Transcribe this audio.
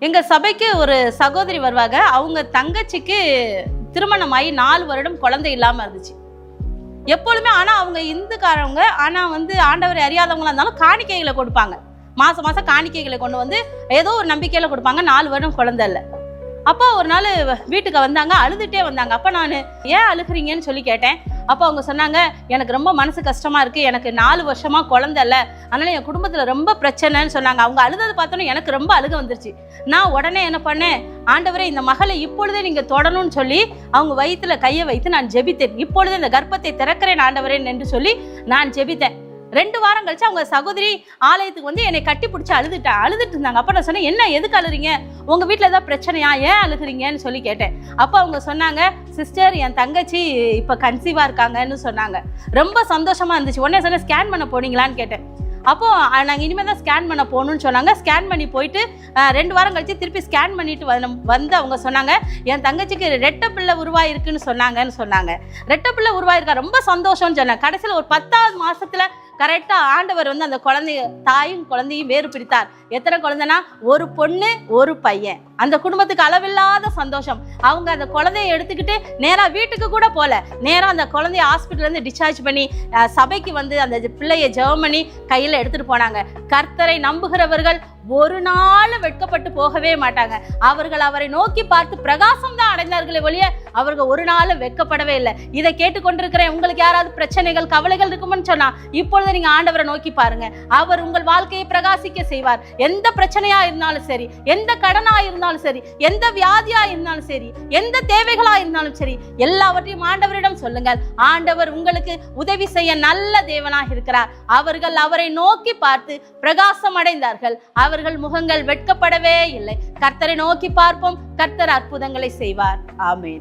எங்க சபைக்கு ஒரு சகோதரி வருவாங்க. அவங்க தங்கச்சிக்கு திருமணமாகி 4 வருடம் குழந்தை இல்லாம இருந்துச்சு. எப்பொழுதுமே ஆனா அவங்க இந்துக்காரவங்க, ஆனா ஆண்டவரை அறியாதவங்களா இருந்தாலும் காணிக்கைகளை கொடுப்பாங்க. மாசம் மாசம் காணிக்கைகளை கொண்டு வந்து ஏதோ ஒரு நம்பிக்கையில கொடுப்பாங்க. 4 வருடம் குழந்தை இல்லை. அப்போ ஒரு நாள் வீட்டுக்கு வந்தாங்க, அழுதுட்டே வந்தாங்க. அப்போ நான் ஏன் அழுகிறீங்கன்னு சொல்லி கேட்டேன். அப்போ அவங்க சொன்னாங்க, எனக்கு ரொம்ப மனசு கஷ்டமா இருக்கு, எனக்கு 4 வருஷமா குழந்தை இல்லை, அதனால என் குடும்பத்துல ரொம்ப பிரச்சனைன்னு சொன்னாங்க. அவங்க அழுததை பார்த்தோன்னே எனக்கு ரொம்ப அழுக வந்துருச்சு. நான் உடனே என்ன பண்ணேன், ஆண்டவரே இந்த மகளை இப்பொழுதே நீங்க தொடணும்னு சொல்லி அவங்க வயிற்றுல கையை வைத்து நான் ஜெபித்தேன். இப்பொழுதே இந்த கர்ப்பத்தை திறக்கிறேன் ஆண்டவரேன் என்று சொல்லி நான் ஜெபித்தேன். 2 வாரம் கழிச்சு அவங்க சகோதரி ஆலயத்துக்கு என்னை கட்டி பிடிச்சி அழுதுட்டு இருந்தாங்க. அப்போ நான் சொன்னேன், என்ன எதுக்கு அழுறீங்க, உங்க வீட்டில் ஏதாவது பிரச்சனையா, ஏன் அழுகிறீங்கன்னு சொல்லி கேட்டேன். அப்போ அவங்க சொன்னாங்க, சிஸ்டர் என் தங்கச்சி இப்போ கன்சீவா இருக்காங்கன்னு சொன்னாங்க. ரொம்ப சந்தோஷமா இருந்துச்சு. உடனே சொன்னேன், ஸ்கேன் பண்ண போனீங்களான்னு கேட்டேன். அப்போ நாங்கள் இனிமேல் தான் ஸ்கேன் பண்ண போகணும்னு சொன்னாங்க. ஸ்கேன் பண்ணி போயிட்டு 2 வாரம் கழிச்சு திருப்பி ஸ்கேன் பண்ணிட்டு வந்து அவங்க சொன்னாங்க, என் தங்கச்சிக்கு ரெட்டை பிள்ளை உருவாயிருக்குன்னு சொன்னாங்க. ரெட்டை பிள்ளை உருவாயிருக்கா, ரொம்ப சந்தோஷம்னு சொன்னாங்க. கடைசியில் ஒரு 10வது மாசத்துல கரெக்டா ஆண்டவர் அந்த குழந்தைய தாயும் குழந்தையும் வேறு பிடித்தார். எத்தனை குழந்தைனா, ஒரு பொண்ணு ஒரு பையன். அந்த குடும்பத்துக்கு அளவில்லாத சந்தோஷம். அவங்க அந்த குழந்தைய எடுத்துக்கிட்டு நேரா வீட்டுக்கு கூட போல, நேரா அந்த குழந்தைய ஹாஸ்பிட்டல்ல இருந்து டிஸ்சார்ஜ் பண்ணி சபைக்கு அந்த பிள்ளைய ஜெபம் பண்ணி கையில எடுத்துட்டு போனாங்க. கர்த்தரை நம்புகிறவர்கள் ஒரு நாள் வெட்கப்பட்டு போகவே மாட்டாங்க. அவர்கள் அவரை நோக்கி பார்த்து பிரகாசம் தான் அடைந்தார்களே ஒழிய அவர்கள் ஒரு நாள் வெட்கப்படவே இல்லை. இதை கேட்டுக்கொண்டிருக்கிறேன், உங்களுக்கு யாராவது பிரச்சனைகள் கவலைகள் இருக்கும்னு சொன்னா இப்பொழுது நீங்க ஆண்டவரை நோக்கி பாருங்க. அவர் உங்கள் வாழ்க்கையை பிரகாசிக்க செய்வார். எந்த பிரச்சனையா இருந்தாலும் சரி, எந்த கடனா இருந்தாலும் சரி, எந்த வியாதியா இருந்தாலும் சரி, எந்த தேவைகளா இருந்தாலும் சரி, எல்லாவற்றையும் ஆண்டவரிடம் சொல்லுங்கள். ஆண்டவர் உங்களுக்கு உதவி செய்ய நல்ல தேவனாக இருக்கிறார். அவர்கள் அவரை நோக்கி பார்த்து பிரகாசம் அடைந்தார்கள். அவர்கள் முகங்கள் வெட்கப்படவே இல்லை. கர்த்தரை நோக்கி பார்ப்போம், கர்த்தர் அற்புதங்களை செய்வார். ஆமென்.